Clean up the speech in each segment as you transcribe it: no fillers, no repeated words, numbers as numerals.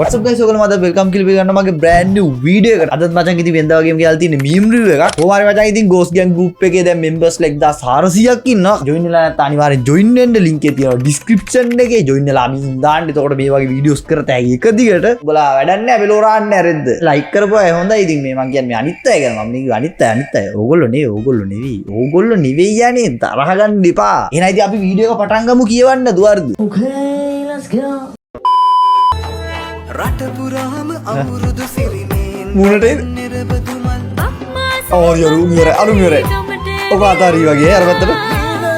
What's up guys, ඔයගොල්ලෝ මම welcome කියලා පිළිගන්න මගේ brand new video එකට. අදත් මචං ඉතින් වෙනදා වගේම කියලා තියෙන meme review එකක්. කොහොම හරි මචං ඉතින් Ghost Gang group එකේ දැන් members like 1400ක් ඉන්නවා. join වෙලා නැත්නම් අනිවාර්යෙන් join වෙන්න link එක තියෙනවා description එකේ. join වෙලා අමින් දාන්න. එතකොට මේ වගේ videos කරත හැකි එක දිගට. ඔයාලා වැඩක් නැහැ බෙලෝරාන්න ඇරෙද්ද. like කරපුවා හොඳයි. ඉතින් මේ මම කියන්නේ අනිත් අය ගැන. මම නේ අනිත් අය. ඕගොල්ලෝ නෙවෙයි. ඕගොල්ලෝ නෙවෙයි යන්නේ. තරහ ගන්න එපා. එහෙනම් ඉතින් අපි video එක පටන් ගමු කියවන්න දුවර්ද. Okay, let's go. රටපුරාම අවුරුදු සිරිමෙන් මුණට නිරබදුමන් ඕ යරු මියර අරු මියර ඔක අතාරි වගේ අර පැත්තට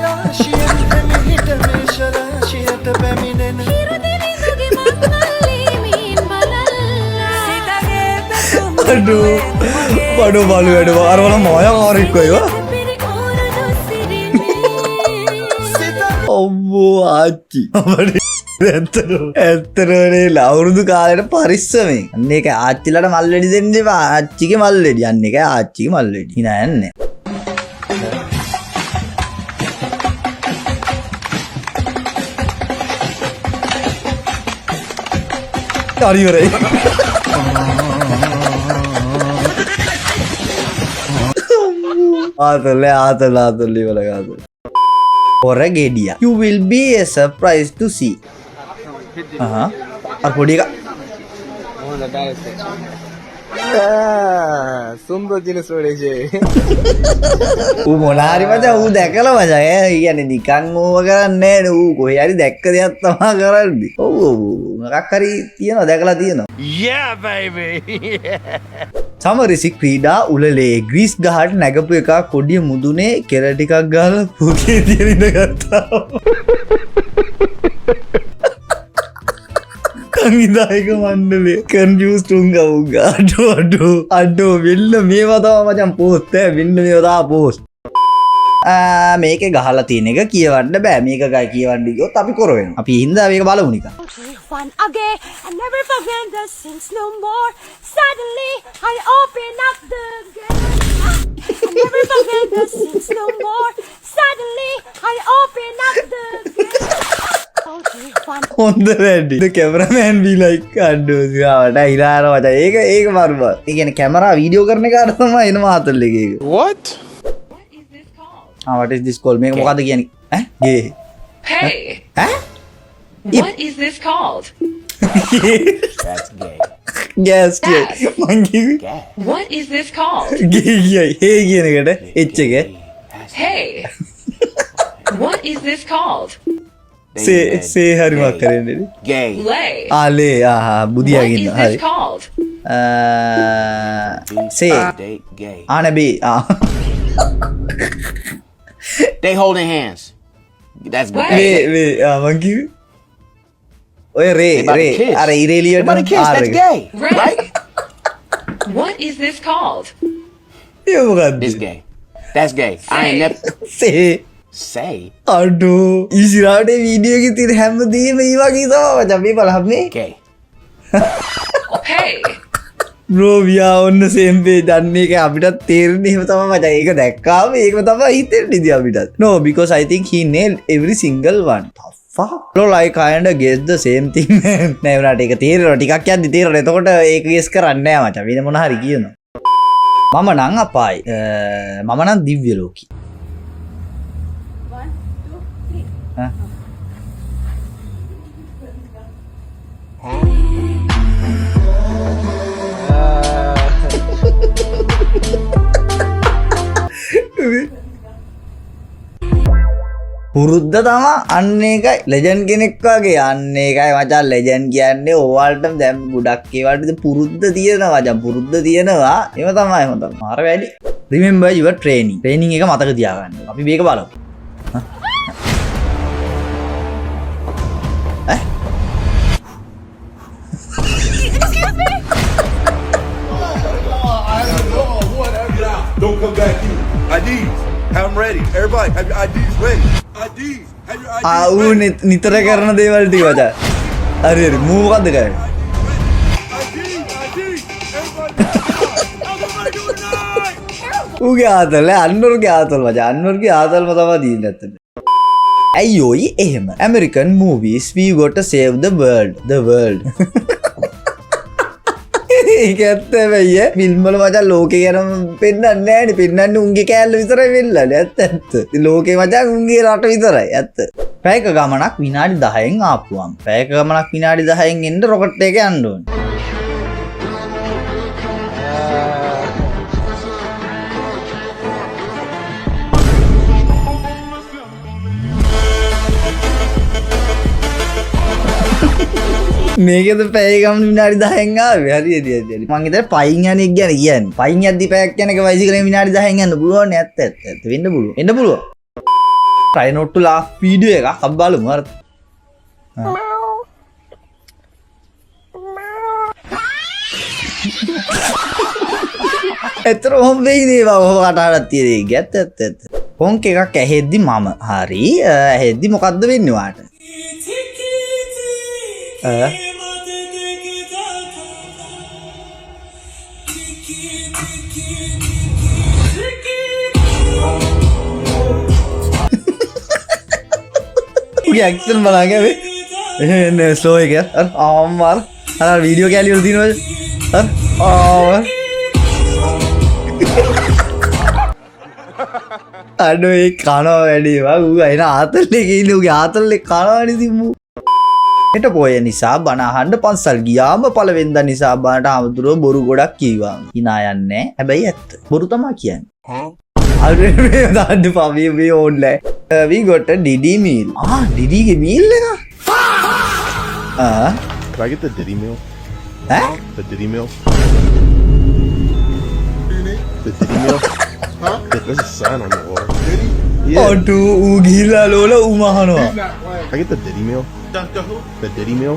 රාශියෙන් පැමිණිට මේෂරාශියට පැමිණෙන අඩු බඩු බලු වැඩ අරවල මායාකාරෙක් අයවා ඔබ්බෝ ආච්චි ඇත්තරනේ ලවුරුදු කාලයට පරිස්සමෙන් අන්න ඒක ආච්චිලට මල්ලෙඩි දෙන්න එපා ආච්චිගේ මල්ලෙඩි අන්න ඒක ආච්චිගේ මල්ලෙඩි හිනා යන්නේ හරි ඉවරයි ආතල් ඉවර ගාතල් or a gedia. You will be a surprise to see. और पढ़िए का सुंदर जिनिस वडे छे ඌ මොනාරි මචං ඌ දැකලා මචං ඈ කියන්නේ නිකන් ඕව කරන්නේ නෑ ඌ කොහේ හරි දැක්ක දෙයක් තමයි කරන්නේ ඔව් මොකක් හරි තියනවා දැකලා තියනවා yeah baby සමරිසි ක්‍රීඩා උලලේ ග්‍රීස් ගහට නැගපු එක කොඩිය මුදුනේ කෙල ටිකක් ගාලා පුකේ තියන ඉඳගත්තා සංවිධායක මණ්ඩලය කන්ෆියුස්ඩ් උංගා අඩෝ වෙන්න මේවා තමයි මචං පෝස්ට් වෙන්න මේවා තමයි පෝස්ට් මේකේ ගහලා තියෙන එක කියවන්න බෑ මේක කියවන්න ගියොත් අපි කොර වෙනවා අපි හින්දා මේක බලමු නිකන් Fun again, I never forget the sins no more. Suddenly, I open up the gate. I never forget the sins no more. Suddenly, I open up the gate. Okay, fun. හොඳ වැඩි the cameraman be like අඩෝ ගාවට ඉලාර මචං ඒක මරුම ඒ කියන්නේ camera video කරන එකට තමයි එන මාතල් එක what what is this called මේක මොකද්ද කියන්නේ ගේ Hey, what is this called? that's gay gas ගේ මං කිව්වේ What is this called? ගේ කියයි හේ කියන එකට එච් එක Hey, what is this called? සේ හරි මක් කරන්නේ gay Lay. ආලේ බුදියා What is ගින්න this හරි called? සේ date gay ආනබේ they holding hands that's Wait. gay මං කිව්වේ ඔය රේ They about to kiss. අර They ඉරේලියට about to kiss that's gay Right. What is this called? ඒ මොකද්ද this gay that's gay I ain't never සේ say අඩෝ ඉසිරාට video එකේ තියෙන හැමදේම මේ වගේ තමයි මචං මේ බලහන්නේ gay Hey, බ්‍රෝ වියා ඔන්න සේම් පේජ් අන්න ඒක අපිටත් තේරෙන්නේ එහෙම තමයි මචං ඒක දැක්කාම ඒකම තමයි හිතෙන්නේ ඉතින් අපිටත් no because I think he nailed every single one fuck like kind of guess the same thing man නෑ උනාට ඒක තේරෙනවා ටිකක් යද්දි තේරෙනවා එතකොට ඒක guess කරන්නේ නෑ මචං වෙන මොන හරි කියනවා මම නම් අපායි මම නම් දිව්‍ය ලෝකී 1 2 3 පුරුද්ද තමා අන්න එකයි ලෙජන්ඩ් කෙනෙක් වගේ අන්න එකයි මචං ලෙජන්ඩ් කියන්නේ ඕවල්ට දැන් ගොඩක් ඒවට පුරුද්ද තියෙනවා මචං පුරුද්ද තියෙනවා එහෙම තමයි මාර වැඩි remember your training එක මතක තියාගන්න අපි මේක බලමු Don't come back here. IDs. Have them ready. Everybody, have your IDs ready. IDs. Have your IDs ආ ඌ ready. නිතර කරන දේවල් ටික මචං හරි මූ මොකද්ද කරන්නේ IDs. Everybody. Everybody do it tonight. ඌගේ ආතල් අන්නෝර්ගේ ආතල් මචං අන්නෝර්ගේ ආතල්ම තමයි තියෙන්නේ ඇත්තට ඇයි ඔයි එහෙම American movies we got to save the world ඒක ඇත්ත වෙයි ෆිල්ම් වල මචං ලෝකේ ගැන පෙන්නන්නේ නැහැ නේ පෙන්නන්නේ උන්ගේ කෑල්ල විතරයි වෙන්නන්නේ ඇත්ත ලෝකේ මචං උන්ගේ රට විතරයි ඇත්ත පැයක ගමනක් විනාඩි 10න් ආපුවම් පැයක ගමනක් විනාඩි 10න් එන්න රොකට් එක යන්න ඕනේ මේකද පැය ගමන විනාඩි 10න් ආවේ හරියද හරි මං හිතේ පයින් යන එක ගැන කියන්නේ පයින් යද්දි පැයක් යන එක බයිසිකලෙන් විනාඩි 10න් යන්න පුළුවන් නේ ඇත්ත වෙන්න පුළුවන් try not to laugh video එකක් අපි බලමු හරිද එතර හොම් වෙයි නේ ඔහකට හරක් තියෙන්නේ ඇත්ත හොන්ක් එකක් ඇහෙද්දි මම හරි ඇහෙද්දි මොකද්ද වෙන්නේ වාට एक्शन बना के स्लो है क्या मार अरे वीडियो क्या लिए दिन අඩෝ ඒ කනවා වැඩි වගේ එන ආතල්ලේ ගිහින් ආතල්ලේ කනවා වැඩි තිබ්බු හෙට පොය නිසා බණ අහන්න පන්සල් ගියාම පළවෙනිදා නිසා බණට ආමතුරෝ බොරු ගොඩක් කීවා hina යන්නේ හැබැයි ඇත්ත බොරු තමයි කියන්නේ අර මේ දාන්න පවි මේ ඕන්ලයි we got a Didi meal Didi के meal लेगा Can I get the Diddy meal? The Diddy meal? The Diddy meal? Huh? There's a sign on the wall. Diddy? Yeah. Oh, tu gila lola umahano. Can I get the Diddy meal? The who? The Diddy meal?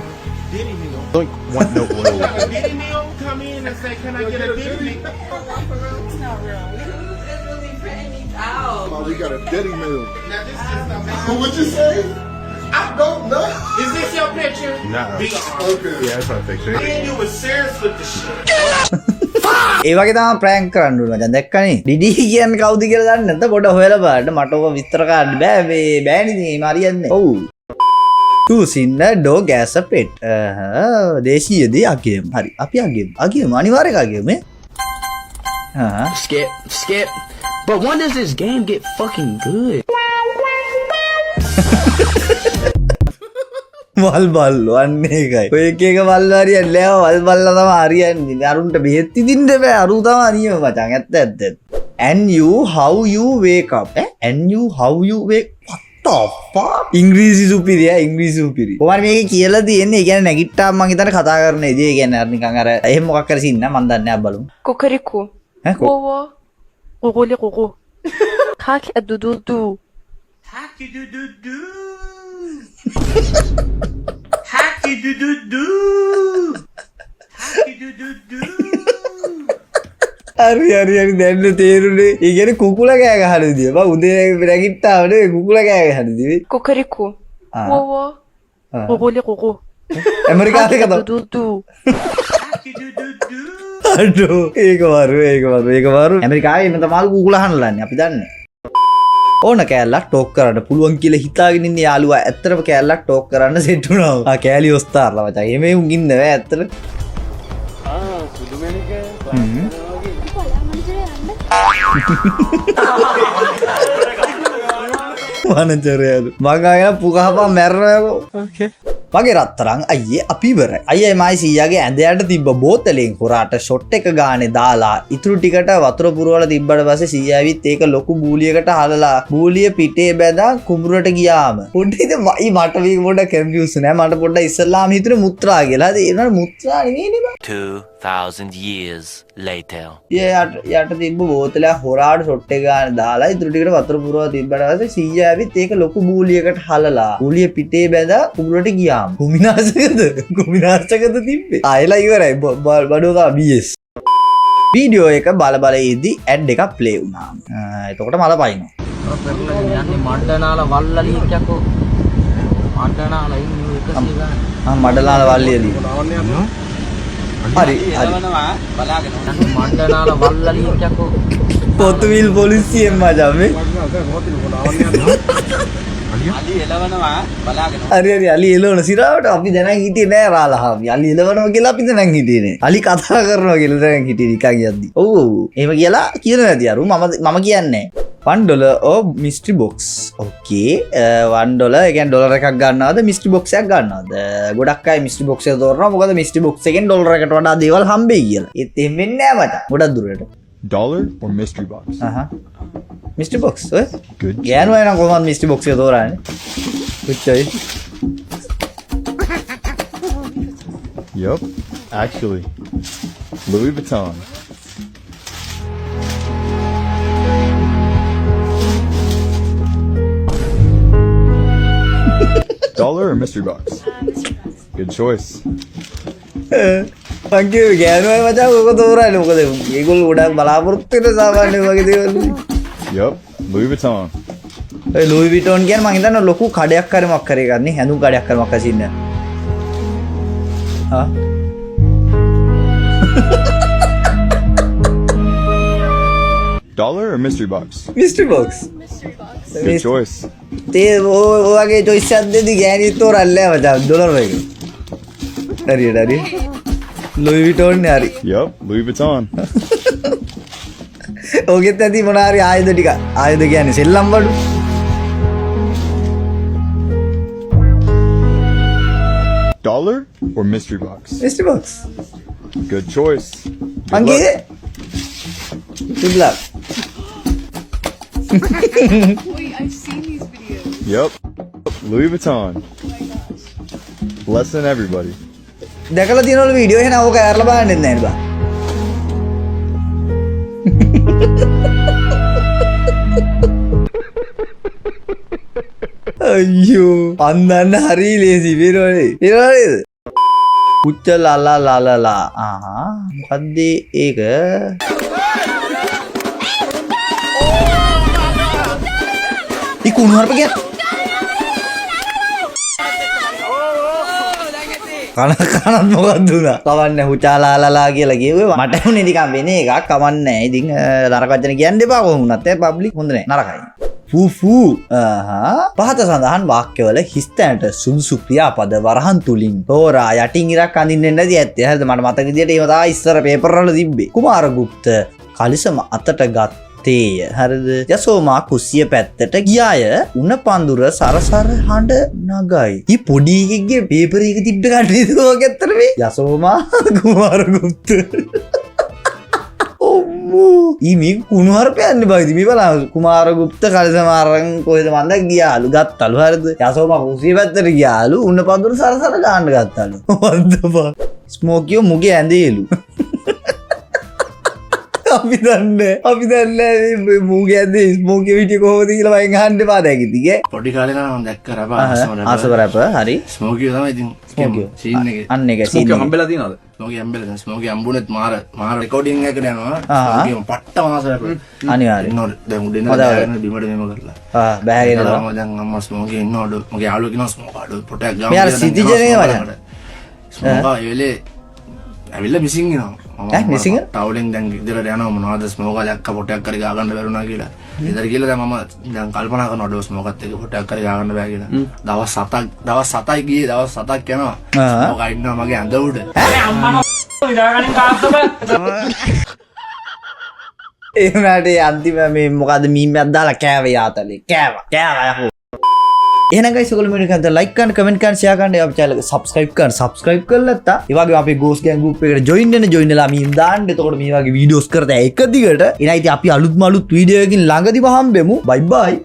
Diddy meal. Don't want no oil with it. Diddy meal come in and say, can I get a Diddy meal? Oh, we got a Diddy meal. Now this just not making What you say? I don't know. Is this your picture? Nah. Be honest. Okay. Yeah, that's my picture. Man, you was serious with the shit. ඒ වගේ තමයි Frank කරන්න ඕන මචං දැක්කනේ ඩිඩි කියන්නේ කවුද කියලා දන්නේ නැත්නම් පොඩ හොයලා බලන්න මට ඔක විස්තර කරන්න බෑ මේ බෑනේ ඉතින් මේ හරියන්නේ ඔව් choosing a dog as a pet දේශීයදී අගයම හරි අපි අගයම අනිවාර්යයෙන් අගයම Skip. But when does this game get fucking good? වල් බල්ලෝ අන්න ඒකයි ඔය එක එක වල් හරියන්නේ නැහැ වල් බල්ලා තමයි හරියන්නේ අරුන්ට බෙහෙත් ඉදින්න බෑ අරු තමයි නියම මචං ඇත්ත and you how you wake up and you how you wake what the fuck ඉංග්‍රීසි සුපිරිය කොහොමද මේක කියලා තියෙන්නේ ඒ කියන්නේ නැගිට්ටාම මං හිතන්නේ කතා කරන ඉතින් ඒ කියන්නේ අර නිකන් අර එහෙම මොකක් කර සින්න මන් දන්නේ නැහැ බලමු Кукареку. Вова. Гугули гугу. Хаки адуду-ду. Hacky do do do. Hacky do do do. Hacky do do do. හරි දැන්න තේරුනේ ඒ කියන්නේ කුකුලා කෑ ගහන විදිය බා උදේ නැගිට්ටාම නේ කුකුලා කෑ ගහන විදිය Кукареку. Вова. Гугули гугу. ඇමරිකාවේ කතාව Адуду-ду. Hacky do do do. අඩෝ ඒක වරු ඇමරිකාවේ එන්න තමයි කුකුලා හනලන්නේ අපි දන්නේ ඕන කෑල්ලක් ටෝක් කරන්න පුළුවන් කියලා හිතාගෙන ඉන්න යාළුවා ඇත්තටම කෑල්ලක් ටෝක් කරන්න සෙට් වුණා කෑලි ඔස්තාරලා මචං එමේ උන් ඉන්න බෑ ඇත්තට වනචරයලු මං ආගෙන පුකහපා මැරෙනවා ඕකේ මගේ රත්තරන් අයියේ අපි ඉවරයි අයියයි මයි සීයාගේ ඇඳයට තිබ්බ බෝතලෙන් හොරාට ෂොට් එක ගානේ දාලා ඉතුරු ටිකට වතුර පුරවලා තිබ්බට පස්සේ සීයාවිත් ඒක ලොකු බූලියකට හලලා බූලිය පිටේ බැඳා කුඹුරට ගියාම පොඩ්ඩක් මයි මට මේක පොඩ්ඩක් කන්ෆියුස් නෑ මට පොඩ්ඩක් ඉස්සල්ලාම හිතුනේ මුත්‍රා කියලා ඒ නේද මුත්‍රා නෙවෙයිනේ බා 2000 years later යට තිබ්බ බෝතලයක් හොරාට ෂොට් එක ගානේ දාලා ඉතුරු ටිකට වතුර පුරවලා තිබ්බට පස්සේ සීයාවිත් ඒක ලොකු බූලියකට හලලා බූලිය පිටේ බැඳා කුඹුරට ගියා කුමිනාශකද තිබ්බේ ආයලා ඉවරයි බඩෝදා BS වීඩියෝ එක බල ඉදි ඇඩ් එකක් ප්ලේ වුණා එතකොට මල පයින්නවා මඩනාල වල්ලලියක් යකෝ මඩනාල ඉන්නේ 100 ගන්න මඩනාල වල්ලියදී හරි බලාගෙන මඩනාල වල්ලලියක් යකෝ පොතුවිල් පොලිසියෙන් මචං මේ හරි හරි අලි එළවන සිරාවට අපි දැනන් හිටියේ නෑ රාලහාමි. අලි එළවනවා කියලා අපි දැනන් හිටියේ නෑ. අලි කතා කරනවා කියලා දැනන් හිටියේ නිකන් යද්දි. ඔව් ඔව්. එහෙම කියලා කියන නැති අරු මම කියන්නේ $1 or mystery box. Okay. $1 ඒ කියන්නේ ඩොලර් එකක් ගන්නවද mystery box එකක් ගන්නවද? ගොඩක් අය mystery box එක තෝරනවා. මොකද mystery box එකෙන් ඩොලර් එකට වඩා දේවල් හම්බෙයි කියලා. ඒත් එහෙම වෙන්නේ නෑ මට. ගොඩක් දුරට. Dollar or mystery box? mystery box. ඔය Good. ගෑනු අය නම් කොහොමද mystery box එක තෝරන්නේ? good choice. Yup. Actually, Louis Vuitton. Dollar or mystery box? Good choice. Thank you. ගෑනු අය මචං ඔක තෝරන්නේ මොකද? ඒගොල්ලෝ ගොඩක් බලාපොරොත්තු වෙන සාමාන්‍ය වගේ දේවල්. Yup. Louis Vuitton. ඒ ලූයි විටෝන් කියන්නේ මං හිතන්නේ ලොකු කඩයක් හරි මොකක් හරි ගන්න හැඳුම් කඩයක් හරි මොකක් හරි ඉන්න. හා Dollar or mystery box? mystery box. Good choice. තේ ඔයගේ choice එකක් දෙදි ගෑණි තෝරන්නේ මචං ඩොලර් එක. හරි. ලූයි විටෝන් නේ හරි. Yup. Louis Vuitton. ඔගෙත් ඇති මොන හරි ආයුධ ටික. ආයුධ කියන්නේ සෙල්ලම් බඩු. Dollar or mystery box? mystery box. Good choice. Good Angge. luck. Good luck. Yup. Louis Vuitton. Blessing everybody. දැකලා තියෙනවලු වීඩියෝ එහෙනම් ඕක ඇරලා බලන්න නෑ නේද? අයියෝ අන්දන්න හරි ලේසි වෙනවනේ. පුච්ච ලාලා මොකද්ද ඒක? ඉකුණු හරප කියන්නේ කනත් මොකක්ද දුනා කවන්නේ හුචාලාලාලා කියලා කිව්වේ මට උනේ නිකන් වෙන එකක් කවන්නේ ඉතින් නරක වචන කියන්න එපා කොහොම වුණත් ඒ පබ්ලික් හොඳ නෑ නරකයි ෆූ පහත සඳහන් වාක්‍යවල හිස්තැනට සුදුසු ක්‍රියාපද වරහන් තුලින් තෝරා යටින් ඉරක් අඳින්නේ නැති ඇත්තේ හරිද මට මතක විදියට ඒව තමයි ඉස්සර පේපර් වල තිබ්බේ කුමාරගුප්ත කලිසම අතට ගත්තේය හරිද යසෝමා කුස්සිය පැත්තට ගියාය උණ පඳුර සරසර හඬ නගයි ඊ පොඩි එකෙක්ගේ පේපර් එක තිබ්බ කන්නේ ඒක ඇත්තට මේ යසෝමා කුමාරගුප්ත මේ කුණුහරුපයන්නේ බයිද මේ බලන්න කුමාරගුප්ත කලිසමාරන් කොහෙද මන්ද ගියාලු ගත්තලු හරිද යසෝමා කුස්සිය පැත්තට ගියාලු උණ පඳුර සරසර ගන්න ගත්තලු වන්දපා ස්මෝකියෝ මුගේ ඇඳේලු අපි දන්නේ මූගේ ඇඳේ ස්මෝකියෝ හිටිය කොහොමද කියලා මම අහන්න එපා දැකිතිගේ පොඩි කාලේ නම් මම දැක්ක රබ ආසව රැප හරි ස්මෝකියෝ තමයි ඉතින් සීන් එකේ අන්න එක සීන් එක හම්බෙලා තියෙනවද ස්මෝකියෝ හම්බෙලා ස්මෝකියෝ හම්බුනේත් මාර රෙකෝඩින් එකකට යනවා ස්මෝකියෝ පට්ට මාස රැප අනිවාර්යෙන් නෝ දැන් උඩින් දාගෙන බිමට මෙම කරලා බෑගෙන යනවා මම දැන් අම්මා ස්මෝකියෝ ඉන්නවලු මගේ යාළුවා කියනවා ස්මෝකාඩෝ පොටයක් ගාම මෙයාලා සිටිජනේ වචන ස්මෝකා එවෙලේ ඇවිල්ලා මිසින් වෙනවා මිසින් ටවුලෙන් දැන් ඉදිරියට යනවා මොනවද ස්මෝකා දැක්ක පොටයක් කරි ගා ගන්න බැරුණා කියලා ඉතින් කියලා දැන් මම දැන් කල්පනා කරනවා ඩෝ ස්මෝකත් එක්ක පොටයක් කරි ගා ගන්න බෑ කියලා දවස් 7යි ගියේ දවස් 7ක් යනවා ස්මෝකා ඉන්නවා මගේ ඇඳ උඩ ඒ වුණාට අන්තිම මේ මොකද්ද මීම්යක් දාලා කෑවේ යාතලේ කෑවා යකෝ එහෙනම් guys ඔයගොල්ලෝ මේක කරලා like කරන්න comment කරන්න share කරන්න අපේ channel එක subscribe කරලා නැත්තා ඒ වගේම අපේ ghost gang group එකට join වෙලා මීම් දාන්න එතකොට මේ වගේ videos කරලා එක දිගට එනයි ඉතින් අපි අලුත් වීඩියෝ එකකින් ළඟදිම හම්බෙමු bye bye